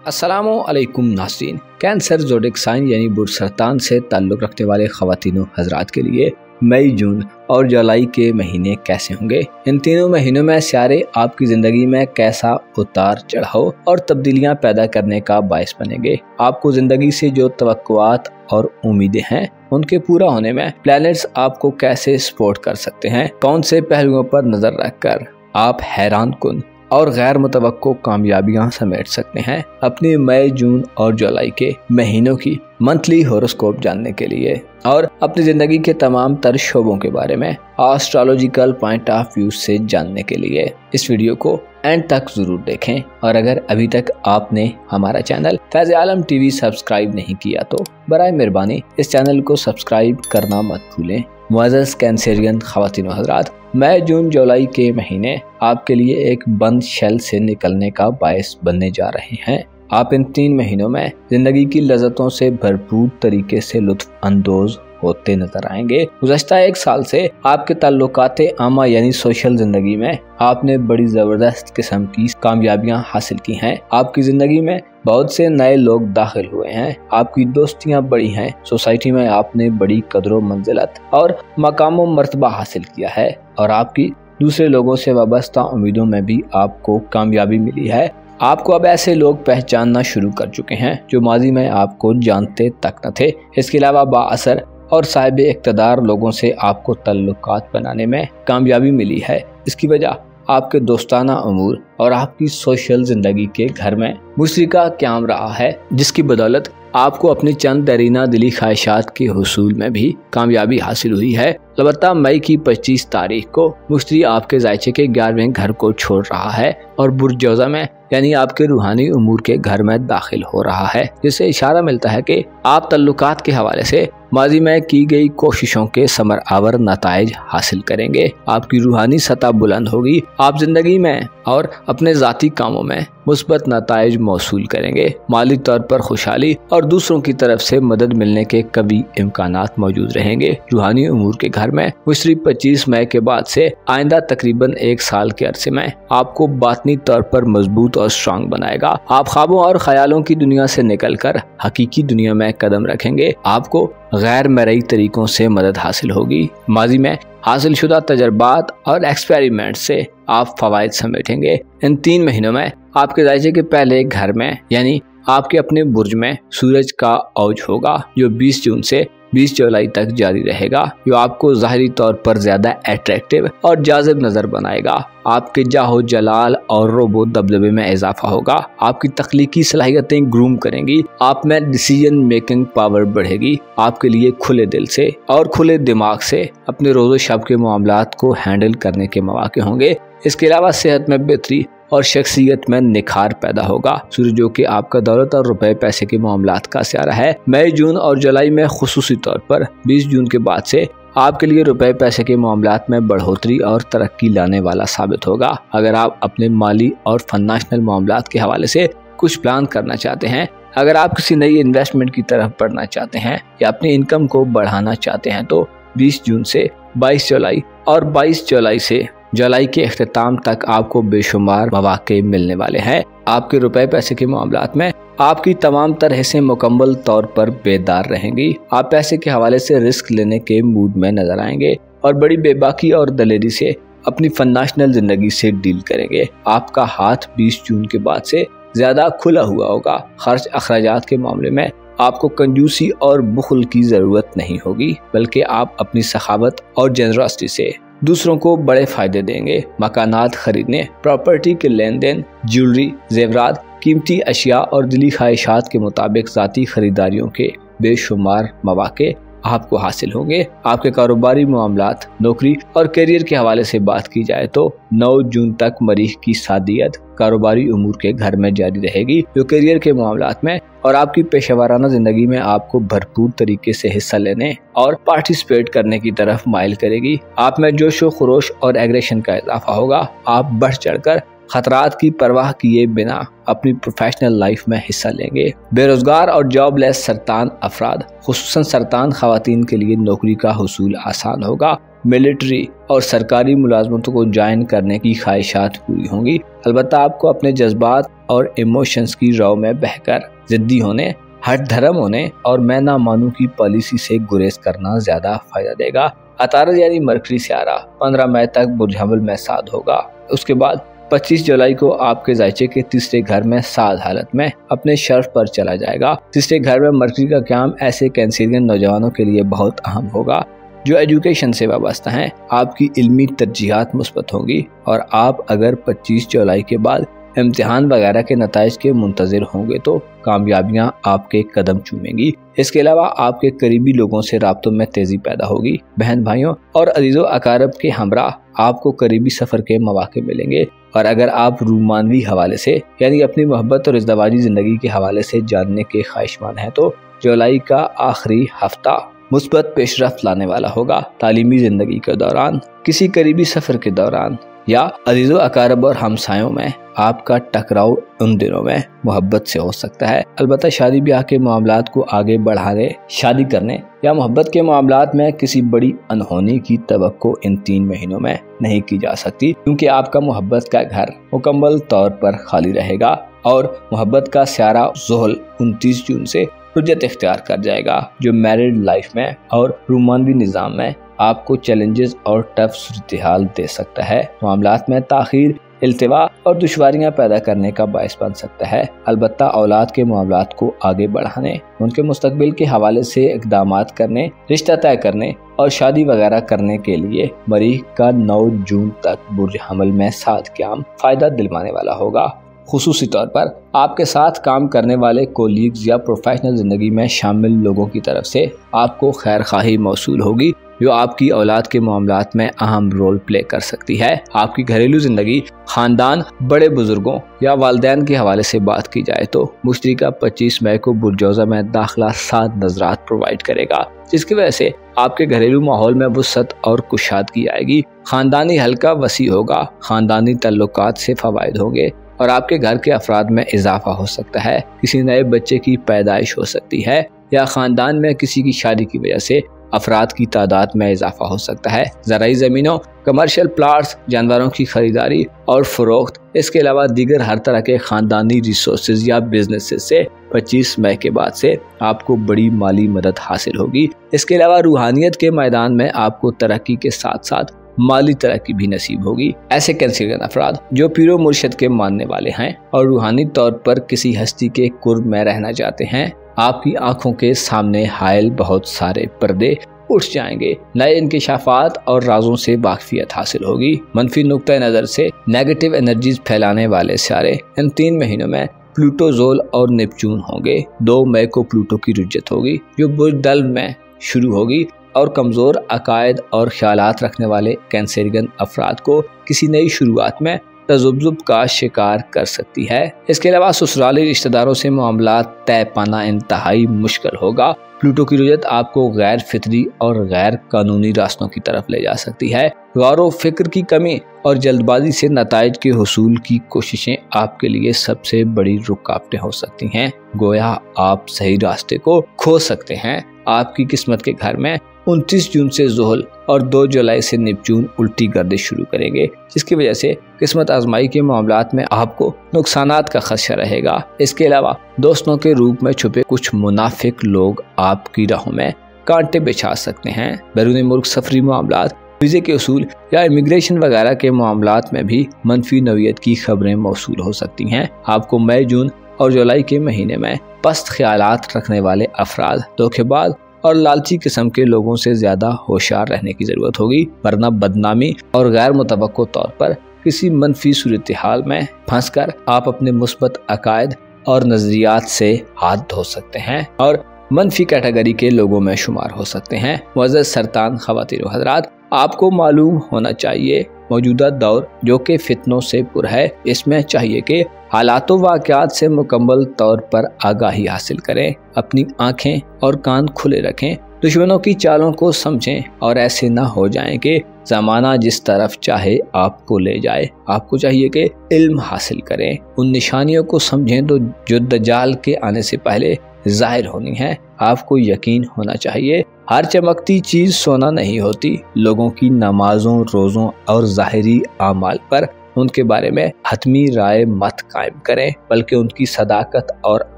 अस्सलामुअलैकुम नाज़रीन। Cancer zodiac sign यानी बुर्ज सरतान से ताल्लुक़ रखने वाले ख़वातीन हज़रात के लिए मई, जून और जुलाई के महीने कैसे होंगे। इन तीनों महीनों में सियारे आपकी ज़िंदगी में कैसा उतार चढ़ाव और तब्दीलियाँ पैदा करने का बायस बनेंगे। आपको ज़िंदगी से जो तवक्कुआत और उम्मीदें हैं उनके पूरा होने में प्लैनेट्स आपको कैसे सपोर्ट कर सकते हैं। कौन से पहलुओं पर नज़र रखकर आप हैरान कुन और गैर मुतवक्को कामयाबियां समेट सकते हैं। अपनी मई, जून और जुलाई के महीनों की मंथली हॉरोस्कोप जानने के लिए और अपनी ज़िंदगी के तमाम तर शोबों के बारे में एस्ट्रोलॉजिकल पॉइंट ऑफ व्यू से जानने के लिए इस वीडियो को एंड तक ज़रूर देखें। और अगर अभी तक आपने हमारा चैनल फैज़ आलम टीवी सब्सक्राइब नहीं किया तो बराए मेहरबानी इस चैनल को सब्सक्राइब करना मत भूलें। मुअज़्ज़ज़ कैंसेरियन ख़वातीन हज़रात, मई, जून, जुलाई के महीने आपके लिए एक बंद शेल से निकलने का बायस बनने जा रहे हैं। आप इन 3 महीनों में ज़िंदगी की लज़्ज़तों से भरपूर तरीके से लुत्फ़ अंदोज़ होते नजर आएंगे। गुज़श्ता 1 साल से आपके ताल्लुकाते आमा यानी सोशल ज़िंदगी में आपने बड़ी ज़बरदस्त किस्म की कामयाबियां हासिल की हैं। आपकी ज़िंदगी में बहुत से नए लोग दाखिल हुए हैं। आपकी दोस्तियां बड़ी हैं। सोसाइटी में आपने बड़ी कदरों मंजिलत और मकामों मर्तबा हासिल किया है और आपकी दूसरे लोगों से वाबस्ता उम्मीदों में भी आपको कामयाबी मिली है। आपको अब ऐसे लोग पहचानना शुरू कर चुके हैं जो माजी में आपको जानते तक न थे। इसके अलावा बाअसर और साहिब इक़्तिदार लोगों से आपको तल्लुकात बनाने में कामयाबी मिली है। इसकी वजह आपके दोस्ताना उमूर और आपकी सोशल ज़िंदगी के घर में मुशरी का क़याम रहा है, जिसकी बदौलत आपको अपनी चंद दरीना दिली ख्वाहिशात के हुसूल में भी कामयाबी हासिल हुई है। अलबत्ता मई की 25 तारीख को मुश्तरी आपके ज़ायचे के 11वें घर को छोड़ रहा है और बुर्ज जौज़ा में यानी आपके रूहानी उमूर के घर में दाखिल हो रहा है, जिससे इशारा मिलता है कि आप तल्लुकात के हवाले से माजी में की गई कोशिशों के समर आवर नताइज हासिल करेंगे। आपकी रूहानी सतह बुलंद होगी। आप जिंदगी में और अपने ज़ाती कामों में मुस्बत नताइज मौसूल करेंगे। माली तौर पर खुशहाली और दूसरों की तरफ से मदद मिलने के कभी इम्कानात मौजूद रहेंगे। रूहानी उमूर के घर में मुशरी 25 मई के बाद से आइंदा तकरीबन 1 साल के अरसे में आपको बातनी तौर पर मजबूत और स्ट्रांग बनाएगा। आप ख्वाबों और ख्यालों की दुनिया से निकलकर हकीकी दुनिया में कदम रखेंगे। आपको गैर मरई तरीकों से मदद हासिल होगी। माजी में हासिल शुदा तजर्बात और एक्सपेरिमेंट से आप फवायद समेटेंगे। इन 3 महीनों में आपके ज़ायचे के पहले घर में यानी आपके अपने बुर्ज में सूरज का औज होगा, जो 20 जून से 20 जुलाई तक जारी रहेगा, जो आपको ज़ाहिरी तौर पर ज़्यादा अट्रैक्टिव और जाज़िब नज़र बनाएगा। आपके जाहो जलाल और रोबो दबदबे में इजाफा होगा। आपकी तख्लीकी सलाहियतें ग्रूम करेंगी। आप में डिसीजन मेकिंग पावर बढ़ेगी। आपके लिए खुले दिल से और खुले दिमाग से अपने रोज़ो शब के मामलात को हैंडल करने के मौके होंगे। इसके अलावा सेहत में बेहतरी और शख्सियत में निखार पैदा होगा। सूरज जो कि आपका दौलत और रुपए पैसे के मामलात का सियारा है, मई, जून और जुलाई में खुसूसी तौर पर 20 जून के बाद से आपके लिए रुपए पैसे के मामलात में बढ़ोतरी और तरक्की लाने वाला साबित होगा। अगर आप अपने माली और फाइनेंशियल मामलात के हवाले से कुछ प्लान करना चाहते हैं, अगर आप किसी नई इन्वेस्टमेंट की तरफ बढ़ना चाहते हैं या अपनी इनकम को बढ़ाना चाहते हैं तो 20 जून से 22 जुलाई और 22 जुलाई से जुलाई के अख्ताम तक आपको बेशुमार मौके मिलने वाले हैं। आपके रुपए पैसे के मामलात में आपकी तमाम तरह से मुकम्मल तौर पर बेदार रहेंगी। आप पैसे के हवाले से रिस्क लेने के मूड में नजर आएंगे और बड़ी बेबाकी और दलेरी से अपनी फाइनेंशियल जिंदगी से डील करेंगे। आपका हाथ 20 जून के बाद से ज्यादा खुला हुआ होगा। खर्च अखराजात के मामले में आपको कंजूसी और बुखल की जरूरत नहीं होगी, बल्कि आप अपनी सखावत और जनरसिटी से दूसरों को बड़े फायदे देंगे। मकानात खरीदने, प्रॉपर्टी के लेन देन, ज्वेलरी, जेवरात, कीमती अशिया और दिली ख्वाहिशात के मुताबिक ज़ाती खरीदारियों के बेशुमार मौके आपको हासिल होंगे। आपके कारोबारी मामलात, नौकरी और करियर के हवाले से बात की जाए तो 9 जून तक मरीख की सादियत कारोबारी उमूर के घर में जारी रहेगी, जो करियर के मामलात में और आपकी पेशेवराना जिंदगी में आपको भरपूर तरीके से हिस्सा लेने और पार्टिसिपेट करने की तरफ माइल करेगी। आप में जोश व खरोश और एग्रेशन का इजाफा होगा। आप बढ़ चढ़कर खतरात की परवाह किए बिना अपनी प्रोफेशनल लाइफ में हिस्सा लेंगे। बेरोजगार और जॉबलेस सरतान अफराद, खुसूसन सरतान खवातीन के लिए नौकरी का हुसूल आसान होगा। मिलिट्री और सरकारी मुलाजमतों को ज्वाइन करने की ख्वाहिशात पूरी होंगी। अलबत्ता आपको अपने जज्बात और इमोशंस की रौ में बहकर जिद्दी होने, हट धर्म होने और मैं ना मानूं की पॉलिसी से गुरेज करना ज्यादा फायदा देगा। अतारद यानी मरकरी सियारा 15 मई तक बुर्ज हमल में साध होगा। उसके बाद 25 जुलाई को आपके जायचे के तीसरे घर में साध हालत में अपने शर्फ पर चला जाएगा। तीसरे घर में मरकरी का क़याम ऐसे कैंसरियन नौजवानों के लिए बहुत अहम होगा जो एजुकेशन से वाबस्ता हैं। आपकी इल्मी तरजीहात मुस्बत होंगी और आप अगर 25 जुलाई के बाद इम्तिहान वगैरह के नताइज के मुंतज़िर होंगे तो कामयाबियां आपके कदम चूमेंगी। इसके अलावा आपके करीबी लोगों से राब्तों में तेजी पैदा होगी। बहन भाइयों और अजीज़ों अकारब के हमरा आपको करीबी सफ़र के मौके मिलेंगे। और अगर आप रूमानवी हवाले से यानी अपनी मोहब्बत और इज़दवाजी ज़िंदगी के हवाले से जानने के ख्वाहिशमंद हैं तो जुलाई का आखिरी हफ्ता मुस्बत पेशरफ्त लाने वाला होगा। तालीमी ज़िंदगी के दौरान, किसी करीबी सफ़र के दौरान या अजीज़ों अकारब और हमसायों में आपका टकराव उन दिनों में मोहब्बत से हो सकता है। अलबत्ता शादी ब्याह के मामलात को आगे बढ़ाने, शादी करने या मोहब्बत के मामलात में किसी बड़ी अनहोनी की तवक्को इन 3 महीनों में नहीं की जा सकती, क्योंकि आपका मोहब्बत का घर मुकम्मल तौर पर खाली रहेगा और मोहब्बत का स्यारा ज़ुहल 29 जून से रुजत इख्तियार कर जाएगा, जो मैरिड लाइफ में और रूमानवी निज़ाम में आपको चैलेंजेस और टफ सूरत-ए-हाल दे सकता है। मामलात में ताख़ीर, इल्तिवा और दुश्वारियां पैदा करने का बायस बन सकता है। अलबत्ता औलाद के मामलात को आगे बढ़ाने, उनके मुस्तकबिल के हवाले से इक़दामात करने, रिश्ता तय करने और शादी वगैरह करने के लिए मरीख का 9 जून तक बुर्ज हमल में साथ क़याम फ़ायदा दिलवाने वाला होगा। खुसूसी तौर पर आपके साथ काम करने वाले कोलीग्स या प्रोफेशनल ज़िंदगी में शामिल लोगों की तरफ से आपको खैर खाही मौसूल होगी, जो आपकी औलाद के मामलात में अहम रोल प्ले कर सकती है। आपकी घरेलू ज़िंदगी, ख़ानदान, बड़े बुजुर्गों या वालिदैन के हवाले से बात की जाए तो मुश्तरका 25 मई को बुरजौज़ा में दाखिला 7 नज़रात प्रोवाइड करेगा, जिसकी वजह से आपके घरेलू माहौल में वुसअत और कुशादगी आएगी। ख़ानदानी हल्का वसी होगा, ख़ानदानी तल्लुकात से फ़वाइद होंगे और आपके घर के अफराद में इजाफा हो सकता है। किसी नए बच्चे की पैदाइश हो सकती है या ख़ानदान में किसी की शादी की वजह से अफराद की तादाद में इजाफा हो सकता है। ज़राई ज़मीनों, कमर्शियल प्लाट्स, जानवरों की खरीदारी और फ़रोख्त, इसके अलावा दीगर हर तरह के ख़ानदानी रिसोर्सेज या बिजनेसेस से 25 मई के बाद से आपको बड़ी माली मदद हासिल होगी। इसके अलावा रूहानियत के मैदान में आपको तरक्की के साथ साथ माली तरक्की भी नसीब होगी। ऐसे कैंसरियन अफराद जो पीरो मुर्शद के मानने वाले हैं और रूहानी तौर पर किसी हस्ती के कुर्ब में रहना चाहते हैं, आपकी आंखों के सामने हायल बहुत सारे पर्दे उठ जाएंगे। नए इंकिशाफात और राजों से वाकफियत हासिल होगी। मनफी नुक्ता नज़र से नेगेटिव एनर्जीज फैलाने वाले सारे इन 3 महीनों में प्लूटो, ज़ोल और नेपच्यून होंगे। 2 मई को प्लूटो की रुज्जत होगी जो बुर्ज दल्व में शुरू होगी और कमज़ोर अकायद और ख्यालात रखने वाले कैंसरियन अफराद को किसी नई शुरुआत में तजुब्जुब का शिकार कर सकती है। इसके अलावा ससुराली रिश्तेदारों से मामलात तय पाना इंतहाई मुश्किल होगा। प्लूटो की रुजत आपको गैर फितरी और गैर कानूनी रास्तों की तरफ ले जा सकती है। गौर फिक्र की कमी और जल्दबाजी से नताइज के हुसूल की कोशिशें आपके लिए सबसे बड़ी रुकावटें हो सकती हैं। गोया आप सही रास्ते को खो सकते हैं। आपकी किस्मत के घर में 29 जून से ज़ुहल और 2 जुलाई से नेपच्यून उल्टी गर्दिश शुरू करेंगे, जिसकी वजह से किस्मत आजमाई के मामलात में आपको नुकसानात का खदशा रहेगा। इसके अलावा दोस्तों के रूप में छुपे कुछ मुनाफिक लोग आपकी राहों में कांटे बिछा सकते हैं। बैरून मुल्क सफरी मामलात, वीज़े के उसूल या इमिग्रेशन वगैरह के मामलात में भी मनफी नौयत की खबरें मौसूल हो सकती हैं। आपको मई, जून और जुलाई के महीने में पस्त ख्यालात रखने वाले अफराद, धोखेबाज और लालची किस्म के लोगों से ज्यादा होशियार रहने की जरूरत होगी, वरना बदनामी और गैर मुतवक्को तौर पर किसी मनफी सूरत हाल में फंसकर आप अपने मुस्बत अकायद और नजरियात से हाथ धो सकते हैं और मनफी कैटेगरी के लोगों में शुमार हो सकते हैं। मुअज़्ज़ज़ सरतान ख़वातीन व हज़रात, आपको मालूम होना चाहिए मौजूदा दौर जो कि फितनों से पुर है, इसमें चाहिए कि हालातों वाक़यात से मुकम्मल तौर पर आगाही हासिल करें, अपनी आँखें और कान खुले रखें, दुश्मनों की चालों को समझें और ऐसे ना हो जाएं कि ज़माना जिस तरफ चाहे आपको ले जाए। आपको चाहिए कि इल्म हासिल करें, उन निशानियों को समझें तो जो दज्जाल के आने से पहले जाहिर होनी है। आपको यकीन होना चाहिए हर चमकती चीज़ सोना नहीं होती। लोगों की नमाजों, रोज़ों और ज़ाहिरी आमाल पर उनके बारे में हतमी राय मत कायम करें, बल्कि उनकी सदाकत और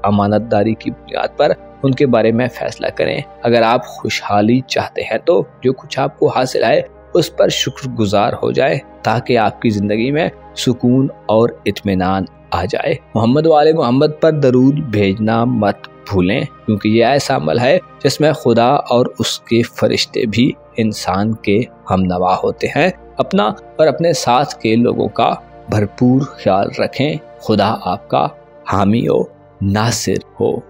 अमानतदारी की बुनियाद पर उनके बारे में फैसला करें। अगर आप खुशहाली चाहते हैं तो जो कुछ आपको हासिल है उस पर शुक्रगुजार हो जाए, ताकि आपकी ज़िंदगी में सुकून और इत्मीनान आ जाए। मोहम्मद वाले मोहम्मद पर दरूद भेजना मत भूलें, क्योंकि यह ऐसा अमल है जिसमें खुदा और उसके फरिश्ते भी इंसान के हमनवा होते हैं। अपना और अपने साथ के लोगों का भरपूर ख्याल रखें। खुदा आपका हामी हो, नासिर हो।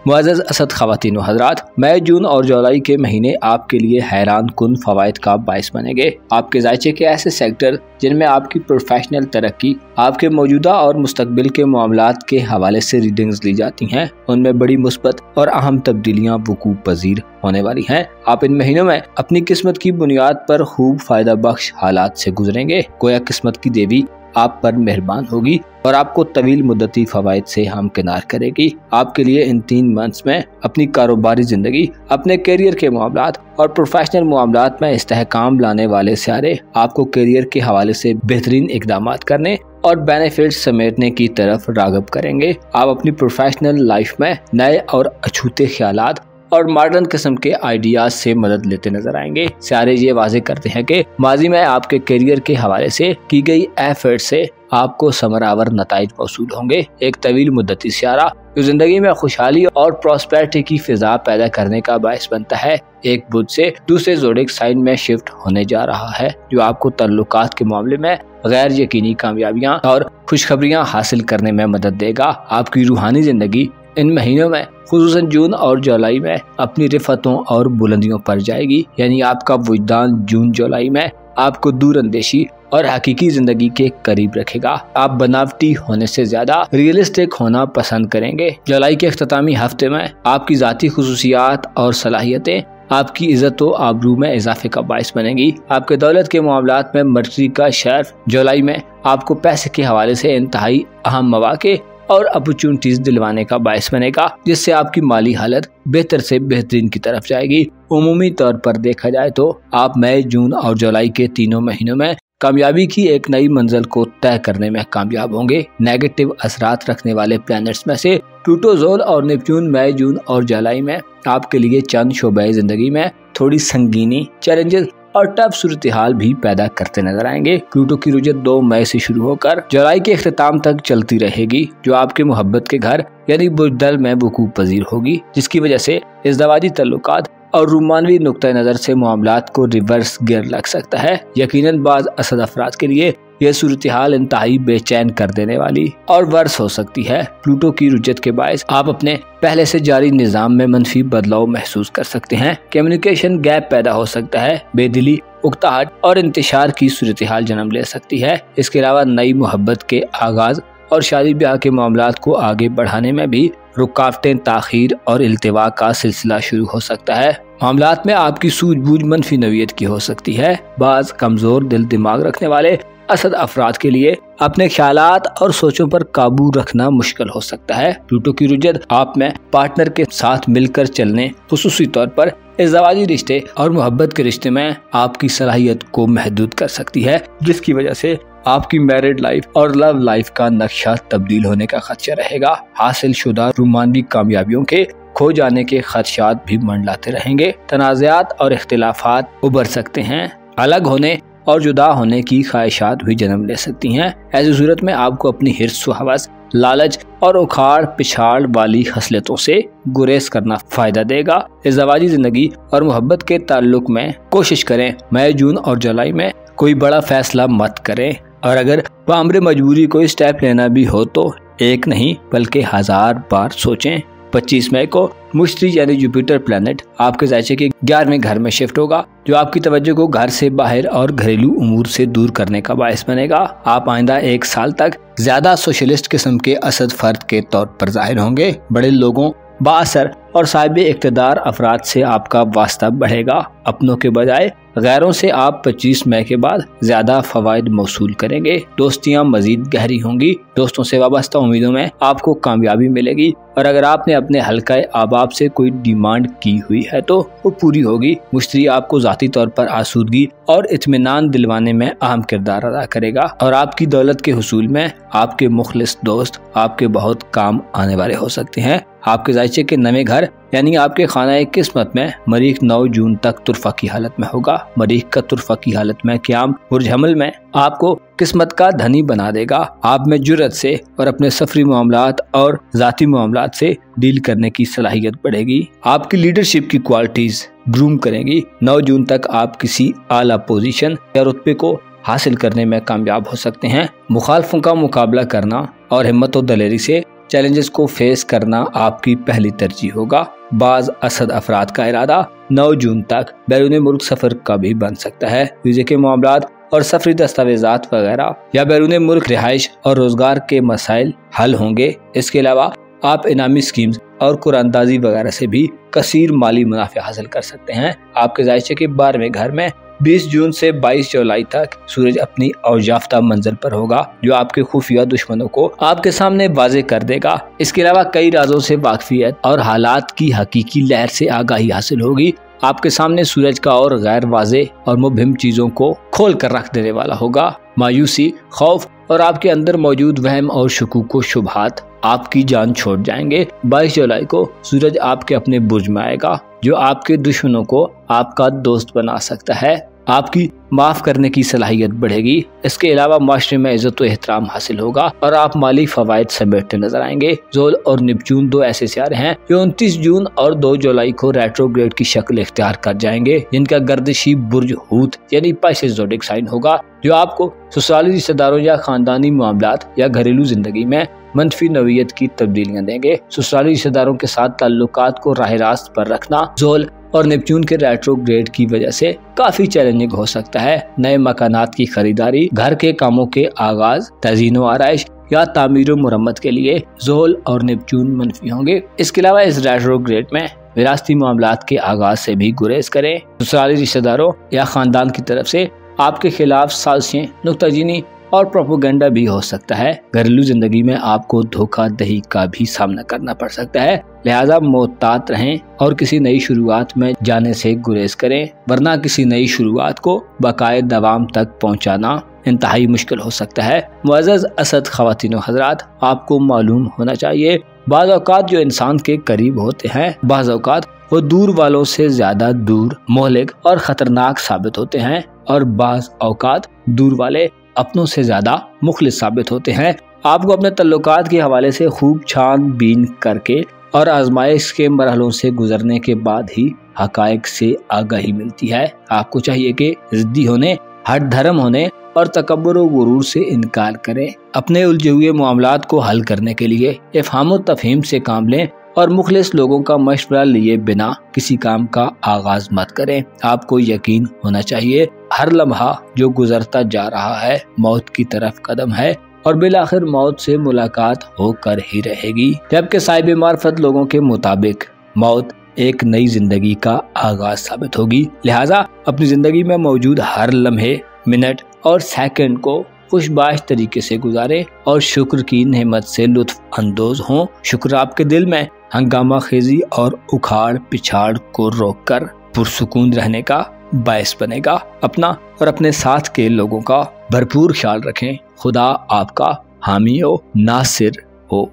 मुअज़्ज़ज़ असद ख़वातीन व हज़रात, मई, जून और जुलाई के महीने आपके लिए हैरान कुन फ़वाइद का बाइस बनेंगे। आपके ज़ायचे के ऐसे सेक्टर जिनमें आपकी प्रोफेशनल तरक्की, आपके मौजूदा और मुस्तकबिल के मामलात के हवाले से रीडिंग्स ली जाती हैं, उनमें बड़ी मुस्बत और अहम तब्दीलियाँ वकूअ पज़ीर होने वाली हैं। आप इन महीनों में अपनी किस्मत की बुनियाद पर खूब फ़ायदा बख्श हालात से गुजरेंगे। गोया किस्मत की देवी आप पर मेहरबान होगी और आपको तवील मुद्दती फ़वाइद से हमकिनार करेगी। आपके लिए इन 3 मंथ्स में अपनी कारोबारी ज़िंदगी, अपने करियर के मामलात और प्रोफेशनल मामलात में इस्तेहकाम लाने वाले सियारे आपको करियर के हवाले से बेहतरीन इक़दामात करने और बेनिफिट्स समेटने की तरफ राग़िब करेंगे। आप अपनी प्रोफेशनल लाइफ में नए और अछूते ख्यालात और मॉडर्न किस्म के आइडियाज से मदद लेते नजर आएंगे। सियारे ये वाज़ेह करते हैं कि माजी में आपके करियर के हवाले से की गई एफर्ट से आपको समरावर नताइज मौसूल होंगे। एक तवील मुद्दती सियारा जो जिंदगी में खुशहाली और प्रॉस्पेरिटी की फिजा पैदा करने का बायस बनता है, एक बुध से दूसरे ज़ोडिक साइन में शिफ्ट होने जा रहा है, जो आपको तल्लुकात के मामले में गैर यकीनी कामयाबियाँ और खुशखबरियाँ हासिल करने में मदद देगा। आपकी रूहानी जिंदगी इन महीनों में खुसूसन जून और जुलाई में अपनी रिफतों और बुलंदियों पर जाएगी। यानी आपका वजदान जून जुलाई में आपको दूर अंदेशी और हकीकी जिंदगी के करीब रखेगा। आप बनावटी होने से ज्यादा रियलिस्टिक होना पसंद करेंगे। जुलाई के अख्तामी हफ्ते में आपकी जाती खुसूसियात और सलाहियतें आपकी इज्जत व आबरू में इजाफे का बायस बनेगी। आपके दौलत के मामलात में मर्जी का शर्फ जुलाई में आपको पैसे के हवाले से इंतहाई अहम मौके और अपॉर्चुनिटीज दिलवाने का बायस बनेगा, जिससे आपकी माली हालत बेहतर से बेहतरीन की तरफ जाएगी। उमूमी तौर पर देखा जाए तो आप मई, जून और जुलाई के तीनों महीनों में कामयाबी की एक नई मंजिल को तय करने में कामयाब होंगे। नेगेटिव असरात रखने वाले प्लैनेट्स में से प्लूटो, ज़ोल और नेपच्यून मई, जून और जुलाई में आपके लिए चंद शोबे जिंदगी में थोड़ी संगीनी, चैलेंजेस और टफ सूरत हाल भी पैदा करते नजर आएंगे। प्लूटो की रुजत 2 मई से शुरू होकर जुलाई के अख्ताम तक चलती रहेगी, जो आपके मोहब्बत के घर यानी बुजदल में वकूअ पज़ीर होगी, जिसकी वजह से इज़्दवाजी तल्लुकात और रूमानवी नुक्ता नज़र से मामलात को रिवर्स गियर लग सकता है। यकीनन बाज़ असद अफराद के लिए यह सूरत हाल इंतहाई बेचैन कर देने वाली और वर्स हो सकती है। प्लूटो की रुजत के बायस आप अपने पहले से जारी निज़ाम में मनफी बदलाव महसूस कर सकते हैं। कम्युनिकेशन गैप पैदा हो सकता है, बेदिली, उकताहट और इंतशार की सूरत हाल जन्म ले सकती है। इसके अलावा नई मोहब्बत के आगाज और शादी ब्याह के मामलात को आगे बढ़ाने में भी रुकावटें, ताखीर और इल्तिवा का सिलसिला शुरू हो सकता है। मामलात में आपकी सूझबूझ मनफी नौयत की हो सकती है। बाज कमजोर दिल दिमाग रखने वाले असद अफराद के लिए अपने ख्यालात और सोचों पर काबू रखना मुश्किल हो सकता है। प्लूटो की रुजत आप में पार्टनर के साथ मिलकर चलने, खुसूसी तौर पर इज़्दवाजी रिश्ते और मोहब्बत के रिश्ते में आपकी सलाहियत को महदूद कर सकती है, जिसकी वजह से आपकी मैरिड लाइफ और लव लाइफ का नक्शा तब्दील होने का खदशा रहेगा। हासिल शुदा रूमानवी कामयाबियों के खो जाने के खदशात भी मंडलाते रहेंगे। तनाज़ात और इख्तिलाफात उभर सकते हैं। अलग होने और जुदा होने की ख्वाहिशात भी जन्म ले सकती हैं। ऐसी सूरत में आपको अपनी हिर्स व हवस, लालच और उखाड़ पिछाड़ वाली खसलतों से गुरेज करना फायदा देगा। इज़्दवाजी जिंदगी और मोहब्बत के ताल्लुक में कोशिश करें मई, जून और जुलाई में कोई बड़ा फैसला मत करें, और अगर बामरे मजबूरी कोई स्टेप लेना भी हो तो एक नहीं बल्कि 1000 बार सोचें। 25 मई को मुश्तरी यानी जुपिटर प्लैनेट आपके ज़ायचे के 11वें घर में शिफ्ट होगा, जो आपकी तवज्जो को घर से बाहर और घरेलू उमूर से दूर करने का बायस बनेगा। आप आइंदा 1 साल तक ज्यादा सोशलिस्ट किस्म के असद फर्द के तौर पर जाहिर होंगे। बड़े लोगों, बाअसर और साहिब इक़्तिदार अफराद से आपका वास्ता बढ़ेगा। अपनों के बजाय गैरों से आप 25 मई के बाद ज्यादा फवायद मौसूल करेंगे। दोस्तियां मजीद गहरी होंगी। दोस्तों से वाबस्ता उम्मीदों में आपको कामयाबी मिलेगी और अगर आपने अपने हल्का अहबाब से कोई डिमांड की हुई है तो वो पूरी होगी। मुश्तरी आपको ज़ाती तौर पर आसूदगी और इत्मीनान दिलवाने में अहम किरदार अदा करेगा और आपकी दौलत के हुसूल में आपके मुखलिस दोस्त आपके बहुत काम आने वाले हो सकते हैं। आपके जायचे के नए घर यानी आपके खाना किस्मत में मरीख 9 जून तक तुरफा की हालत में होगा। मरीख का तुरफा की हालत में क़याम बुर्ज हमल में आपको किस्मत का धनी बना देगा। आप में जुर्रत से और अपने सफरी मामलात और जाती मामलात से डील करने की सलाहियत बढ़ेगी। आपकी लीडरशिप की क्वालिटीज ग्रूम करेंगी। 9 जून तक आप किसी आला पोजीशन या रुतबे को हासिल करने में कामयाब हो सकते हैं। मुखालफों का मुकाबला करना और हिम्मत और दलेरी से चैलेंजेस को फेस करना आपकी पहली तरजीह होगा। बाज असद अफराद का इरादा 9 जून तक बैरून मुल्क सफर का भी बन सकता है। वीज़े के मामलात और सफरी दस्तावेजात वगैरह या बैरून मुल्क रिहाइश और रोजगार के मसाइल हल होंगे। इसके अलावा आप इनामी स्कीम्स और कुरानदाजी वगैरह से भी कसीर माली मुनाफे हासिल कर सकते हैं। आपके जायचे के 12वें घर में 20 जून से 22 जुलाई तक सूरज अपनी औजाफ्ता मंजिल पर होगा जो आपके खुफिया दुश्मनों को आपके सामने वाजे कर देगा। इसके अलावा कई राजों से वाकफियत और हालात की हकीकी लहर से आगाही हासिल होगी। आपके सामने सूरज का और गैर वाजे और मुबहिम चीजों को खोल कर रख देने वाला होगा। मायूसी, खौफ और आपके अंदर मौजूद वहम और शकूक व शुबहात आपकी जान छोड़ जाएंगे। 22 जुलाई को सूरज आपके अपने बुर्ज में आएगा जो आपके दुश्मनों को आपका दोस्त बना सकता है। आपकी माफ करने की सलाहियत बढ़ेगी। इसके अलावा माशरे में इज्जत व एहतराम हासिल होगा और आप माली फवायद समेटते नजर आएंगे। ज़ोल और नेपच्यून 2 ऐसे सितारे हैं जो 29 जून और 2 जुलाई को रेट्रोग्रेड की शक्ल इख्तियार कर जाएंगे, जिनका गर्दिशी बुर्ज हूत यानी पाइसेस ज़ोडिक साइन होगा जो आपको ससुराली रिश्तेदारों या खानदानी मामलात या घरेलू जिंदगी में मनफी नवीयत की तब्दीलियां देंगे। ससुराली रिश्तेदारों के साथ ताल्लुकात को राह रास्त पर रखना ज़ोल और नेपच्यून के रेट्रोग्रेड की वजह से काफी चैलेंजिंग हो सकता है। नए मकानात की खरीदारी, घर के कामों के आगाज, तज़ीन व आराइश या तामीर व मुरम्मत के लिए ज़ोल और नेपच्यून मनफी होंगे। इसके अलावा इस रेट्रोग्रेड में विरासती मामलात के आगाज से भी गुरेज करें। ससुराली रिश्तेदारों या खानदान की तरफ से आपके खिलाफ साजिशें, नुक्ताचीनी और प्रोपोगंडा भी हो सकता है। घरेलू जिंदगी में आपको धोखाधड़ी का भी सामना करना पड़ सकता है, लिहाजा मोहतात रहें और किसी नई शुरुआत में जाने से गुरेज करें, वरना किसी नई शुरुआत को बाकायदा दवाम तक पहुंचाना इंतहाई मुश्किल हो सकता है। मुअज़्ज़ज़ असद ख़वातीन व हज़रात, आपको मालूम होना चाहिए बाज़ औक़ात जो इंसान के करीब होते हैं बाज़ औक़ात वो दूर वालों से ज्यादा दूर, मोहलिक और खतरनाक साबित होते हैं और बाज़ औक़ात दूर वाले अपनों से ज्यादा मुखलिस साबित होते हैं। आपको अपने तल्लुकात के हवाले से खूब छानबीन करके और आजमाइश के मरहलों से गुजरने के बाद ही हकायक से आगाही मिलती है। आपको चाहिए कि जिद्दी होने, हट धर्म होने और तकब्बुर व गुरूर से इनकार करें। अपने उलझे हुए मामलात को हल करने के लिए इफ़हाम व तफ़हीम से काम लें और मुखलिस लोगों का मशवरा लिए बिना किसी काम का आगाज मत करें। आपको यकीन होना चाहिए हर लम्हा जो गुजरता जा रहा है मौत की तरफ कदम है और बिलाखिर मौत से मुलाकात होकर ही रहेगी। जबकि साहिब मार्फत लोगों के मुताबिक मौत एक नई जिंदगी का आगाज साबित होगी। लिहाजा अपनी जिंदगी में मौजूद हर लम्हे, मिनट और सेकंड को खुशबाश तरीके से गुजारें और शुक्र की नेमत से लुत्फ अंदोज हों। शुक्र आपके दिल में हंगामा खेजी और उखाड़ पिछाड़ को रोककर पुरसुकून रहने का बायस बनेगा। अपना और अपने साथ के लोगों का भरपूर ख्याल रखें। खुदा आपका हामी हो, नासिर हो।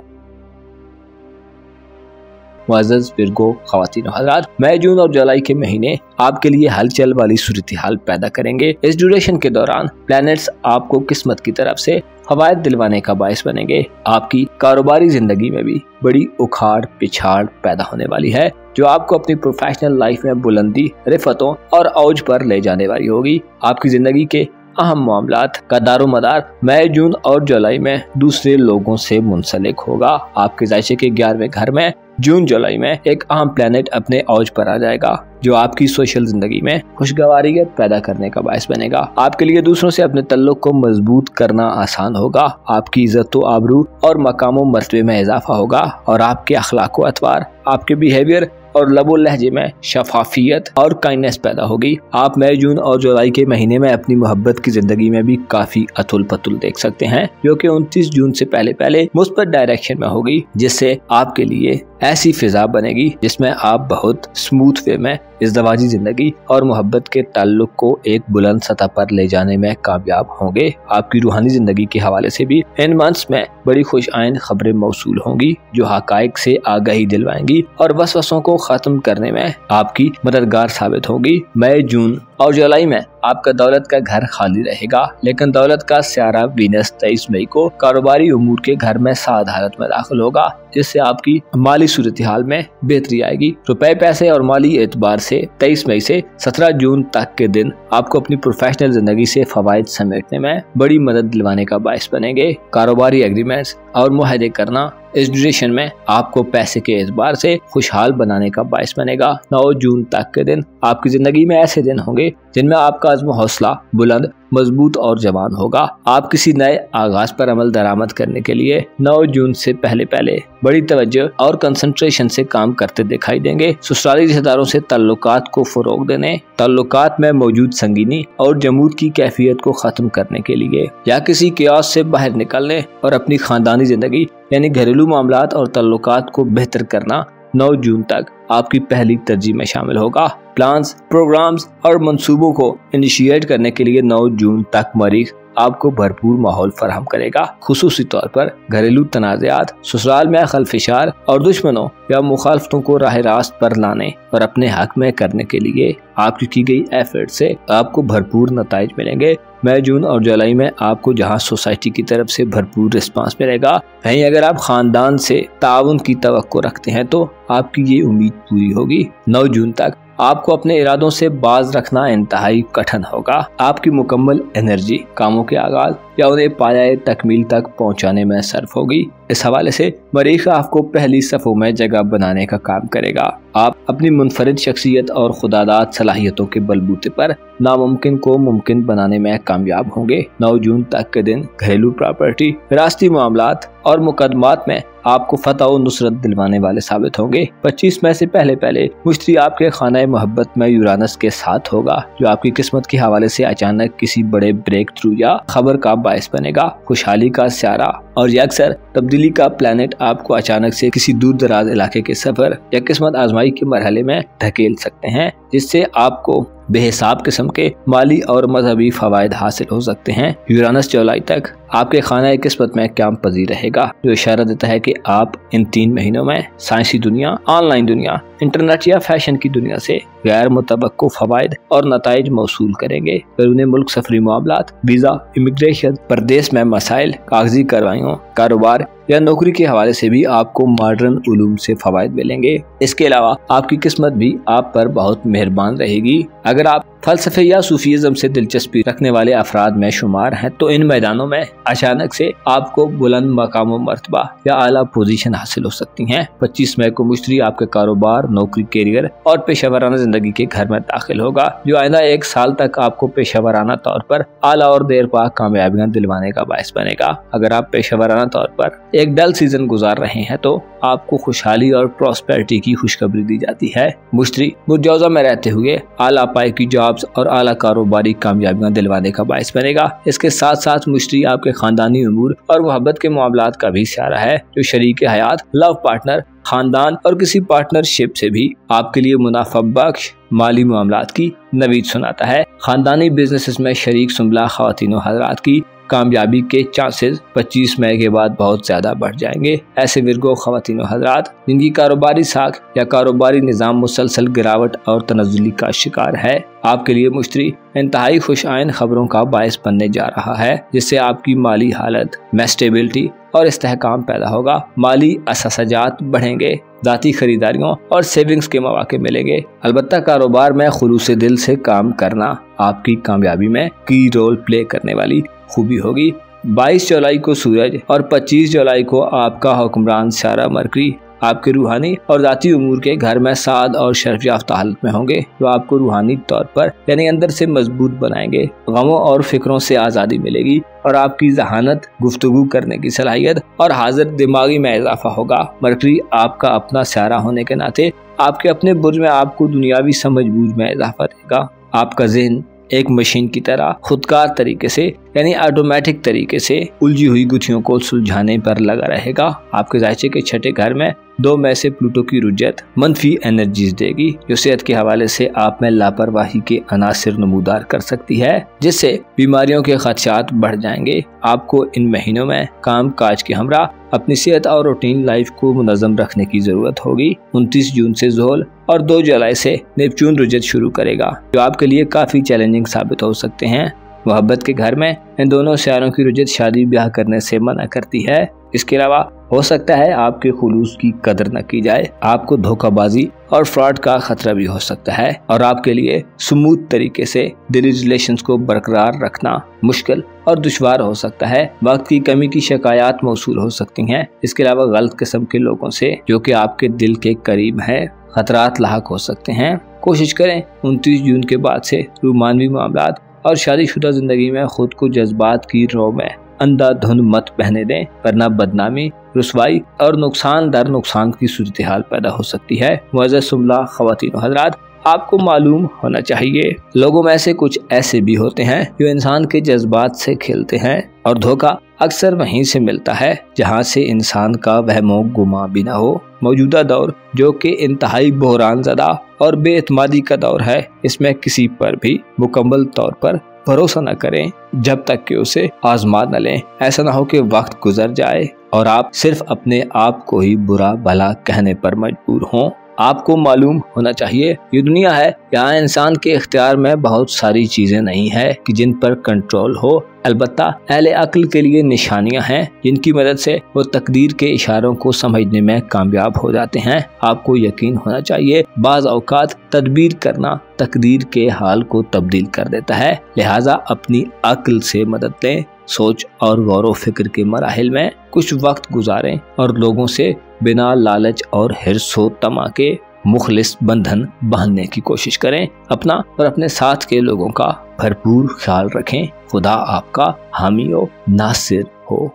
मुअज़्ज़ज़ विरगो ख़वातीन और हज़रात, मई, जून और जुलाई के महीने आपके लिए हलचल वाली सूरत हाल पैदा करेंगे। इस ड्यूरेशन के दौरान प्लैनेट्स आपको किस्मत की तरफ से फवायद दिलवाने का बायस बनेंगे। आपकी कारोबारी जिंदगी में भी बड़ी उखाड़ पिछाड़ पैदा होने वाली है जो आपको अपनी प्रोफेशनल लाइफ में बुलंदी, रिफतों और औज पर ले जाने वाली होगी। आपकी जिंदगी के अहम मामलात का दारोमदार मई, जून और जुलाई में दूसरे लोगों से मुंसलिक होगा। आपके जायचे के 11वें घर में जून जुलाई में एक अहम प्लेनेट अपने औज पर आ जाएगा जो आपकी सोशल जिंदगी में खुशगवारियत पैदा करने का बायस बनेगा। आपके लिए दूसरों से अपने तल्लुक को मजबूत करना आसान होगा। आपकी इज्जत व आबरू और मकाम मर्तबे में इजाफा होगा और आपके अखलाक व अतवार, आपके बिहेवियर और लबो लहजे में शफाफियत और काइंडनेस पैदा होगी। आप मई, जून और जुलाई के महीने में अपनी मोहब्बत की जिंदगी में भी काफी अतुल पतुल देख सकते हैं जो कि 29 जून से पहले मुस्बत डायरेक्शन में होगी, जिससे आपके लिए ऐसी फिजा बनेगी जिसमें आप बहुत स्मूथ वे में इज़्दवाजी जिंदगी और मोहब्बत के ताल्लुक को एक बुलंद सतह पर ले जाने में कामयाब होंगे। आपकी रूहानी जिंदगी के हवाले से भी इन मंथ्स में बड़ी खुश आइंद खबरें मौसूल होंगी जो हकाइक से आगाही दिलवाएंगी और वसवसों को खत्म करने में आपकी मददगार साबित होगी। मई, जून और जुलाई में आपका दौलत का घर खाली रहेगा, लेकिन दौलत का सियारा वीनस 23 मई को कारोबारी उमूर के घर में साद हालत में दाखिल होगा, जिससे आपकी माली सूरत हाल में बेहतरी आएगी। रुपए, पैसे और माली एतबार से 23 मई से 17 जून तक के दिन आपको अपनी प्रोफेशनल जिंदगी से फवायद समेटने में बड़ी मदद दिलवाने का बायस बनेंगे। कारोबारी एग्रीमेंट्स और मुआहदे करना इस ड्यूरेशन में आपको पैसे के एतबार से खुशहाल बनाने का बायस बनेगा। 9 जून तक के दिन आपकी जिंदगी में ऐसे दिन होंगे जिनमें आपका अज़्म हौसला बुलंद, मजबूत और जवान होगा। आप किसी नए आगाज पर अमल दरामद करने के लिए 9 जून से पहले बड़ी तवज्जो और कंसंट्रेशन से काम करते दिखाई देंगे। ससुराली रिश्तेदारों से ताल्लुकात को फरोग देने, ताल्लुकात में मौजूद संगीनी और जमूद की कैफियत को खत्म करने के लिए या किसी कियास से बाहर निकलने और अपनी खानदानी जिंदगी यानी घरेलू मामलात और ताल्लुकात को बेहतर करना 9 जून तक आपकी पहली तरजीह में शामिल होगा। प्लान्स, प्रोग्राम्स और मंसूबों को इनिशिएट करने के लिए 9 जून तक मरीख आपको भरपूर माहौल फराहम करेगा। खुसूसी तौर पर घरेलू तनाज़ात, ससुराल में खलफिशार और दुश्मनों या मुखालफतों को राह रास्त पर लाने और अपने हक में करने के लिए आपकी की गई एफर्ट से आपको भरपूर नताइज मिलेंगे। मई, जून और जुलाई में आपको जहां सोसाइटी की तरफ से भरपूर रिस्पांस मिलेगा, वहीं अगर आप खानदान से ताउन की तवक्को रखते हैं तो आपकी ये उम्मीद पूरी होगी। 9 जून तक आपको अपने इरादों से बाज रखना इंतहाई कठिन होगा। आपकी मुकम्मल एनर्जी कामों के आगाज या उन्हें पाया तकमील तक पहुंचाने में सर्फ होगी। इस हवाले से मरीख आपको पहली सफ़ों में जगह बनाने का काम करेगा। आप अपनी मुनफरिद शख्सियत और खुदादाद सलाहियतों के बलबूते पर नामुमकिन को मुमकिन बनाने में कामयाब होंगे। 9 जून तक के दिन घरेलू प्रॉपर्टी, विरासती मामलात और मुकदमात में आपको फतह और नुसरत दिलवाने वाले साबित होंगे। 25 मई से पहले मुश्तरी आपके खाना मोहब्बत में यूरानस के साथ होगा, जो आपकी किस्मत के हवाले से अचानक किसी बड़े ब्रेक थ्रू या खबर का बायस बनेगा। खुशहाली का सियारा और अक्सर तब्दीली का प्लेनेट आपको अचानक से किसी दूर दराज इलाके के सफर या किस्मत आजमाई के मरहले में धकेल सकते हैं, जिससे आपको बेहिसाब किस्म के माली और मजहबी फवायद हासिल हो सकते हैं। यूरानस जुलाई तक आपके खाना किस्मत में क्याम पजीर रहेगा, जो इशारा देता है कि आप इन 3 महीनों में साइंसी दुनिया, ऑनलाइन दुनिया, इंटरनेट या फैशन की दुनिया से गैर मुतबक्को फवायद और नताइज मौसूल करेंगे। बैरून मुल्क सफरी मामलात, वीजा, इमिग्रेशन, परदेश में मसाइल, कागजी कार्रवाइयों, कारोबार या नौकरी के हवाले से भी आपको मॉडर्न उलूम से फवायद मिलेंगे। इसके अलावा आपकी किस्मत भी आप पर बहुत मेहरबान रहेगी। अगर आप फलसफे या सूफीज़म से दिलचस्पी रखने वाले अफराद में शुमार हैं तो इन मैदानों में अचानक से आपको बुलंद मकाम मर्तबा या आला पोजीशन हासिल हो सकती हैं। 25 मई को मुश्तरी आपके कारोबार, नौकरी, कैरियर और पेशेवराना जिंदगी के घर में दाखिल होगा, जो आइंदा 1 साल तक आपको पेशेवराना तौर पर आला और देर पा कामयाबियां दिलवाने का बायस बनेगा। अगर आप पेशेवराना तौर पर एक डल सीजन गुजार रहे हैं तो आपको खुशहाली और प्रॉस्पेरिटी की खुशखबरी दी जाती है। मुश्तरी बुरजौजा में रहते हुए आला पाए की जॉब्स और आला कारोबारी कामयाबियां दिलवाने का बायस बनेगा। इसके साथ साथ मुश्तरी आपके खानदानी उमूर और मोहब्बत के मामलात का भी सहारा है, जो शरीक हयात, लव पार्टनर, खानदान और किसी पार्टनरशिप से भी आपके लिए मुनाफा बख्श माली मामलात की नवीद सुनाता है। खानदानी बिजनेसेस में शरीक सुमला ख्वातीन हज़रात की कामयाबी के चांसेस 25 मई के बाद बहुत ज्यादा बढ़ जाएंगे। ऐसे विर्गो ख्वातीन हज़रात जिनकी कारोबारी साख या कारोबारी निज़ाम मुसलसल गिरावट और तनज़्ज़ुली का शिकार है, आपके लिए मुश्तरी इंतहाई खुश आइन खबरों का बायस बनने जा रहा है, जिससे आपकी माली हालत में स्टेबिलिटी और इस्तेहकाम पैदा होगा। माली असासाजात बढ़ेंगे, ज़ाती खरीदारियों और सेविंग्स के मौके मिलेंगे। अलबत्ता कारोबार में खुलूसे दिल से काम करना आपकी कामयाबी में की रोल प्ले करने वाली खूबी होगी। 22 जुलाई को सूरज और 25 जुलाई को आपका हुक्मरान सियारा मरकरी आपके रूहानी और ज़ाती उमूर के घर में साद और शर्फ याफ्ता हालत में होंगे, जो आपको रूहानी तौर पर यानी अंदर से मजबूत बनाएंगे। गमों और फिक्रों से आज़ादी मिलेगी और आपकी जहानत, गुफ्तगू करने की सलाहियत और हाजिर दिमागी में इजाफा होगा। मरकरी आपका अपना स्यारा होने के नाते आपके अपने बुर्ज में आपको दुनियावी समझबूझ में इजाफा देगा। आपका ज़हन एक मशीन की तरह खुदकार तरीके से यानी ऑटोमेटिक तरीके से उलझी हुई गुत्थियों को सुलझाने पर लगा रहेगा। आपके जायचे के छठे घर में 2 मई से प्लूटो की रुजत मनफी एनर्जीज देगी, जो सेहत के हवाले से आप में लापरवाही के अनासिर नमूदार कर सकती है, जिससे बीमारियों के खदशात बढ़ जाएंगे। आपको इन महीनों में काम काज के हमरा अपनी सेहत और रूटीन लाइफ को मुनज़्ज़म रखने की जरूरत होगी। 29 जून से ज़ोहल और 2 जुलाई से नेपच्यून रुजत शुरू करेगा, जो आपके लिए काफी चैलेंजिंग साबित हो सकते हैं। मोहब्बत के घर में इन दोनों सियारों की रुजत शादी ब्याह करने से मना करती है। इसके अलावा हो सकता है आपके खुलूस की कदर न की जाए, आपको धोखाबाजी और फ्रॉड का खतरा भी हो सकता है और आपके लिए स्मूथ तरीके से दिली रिलेशंस को बरकरार रखना मुश्किल और दुश्वार हो सकता है। वक्त की कमी की शिकायत मौसूल हो सकती हैं। इसके अलावा गलत किस्म के लोगों से जो कि आपके दिल के करीब है खतरात लाहक हो सकते हैं। कोशिश करें 29 जून के बाद से रूमानवी मामलात और शादीशुदा जिंदगी में खुद को जज्बात की रो में अंधाधुंध मत बहने दें, वरना बदनामी, रुसवाई और नुकसान दर नुकसान की सूरत हाल पैदा हो सकती है। मुअज़्ज़ज़ सुमला ख़वातीन हज़रात, आपको मालूम होना चाहिए लोगों में से कुछ ऐसे भी होते हैं जो इंसान के जज्बात से खेलते हैं और धोखा अक्सर वहीं से मिलता है जहां से इंसान का वहमो गुमा भी न हो। मौजूदा दौर जो कि इंतहाई बहरान ज़दा और बेएतमादी का दौर है, इसमें किसी पर भी मुकम्मल तौर पर भरोसा न करें जब तक कि उसे आजमा न लें। ऐसा न हो कि वक्त गुजर जाए और आप सिर्फ अपने आप को ही बुरा भला कहने पर मजबूर हों। आपको मालूम होना चाहिए ये दुनिया है यहाँ इंसान के इख्तियार में बहुत सारी चीजें नहीं है कि जिन पर कंट्रोल हो। अलबत्ता अहले अक्ल के लिए निशानियां हैं जिनकी मदद से वो तकदीर के इशारों को समझने में कामयाब हो जाते हैं। आपको यकीन होना चाहिए बाज़ औकात तदबीर करना तकदीर के हाल को तब्दील कर देता है, लिहाजा अपनी अक्ल से मदद लें। सोच और गौर व फिक्र के मराहिल में कुछ वक्त गुजारें और लोगों से बिना लालच और हिर्सो तमा के मुखलिस बंधन बांधने की कोशिश करें। अपना और अपने साथ के लोगों का भरपूर ख्याल रखें। खुदा आपका हामी व नासिर हो।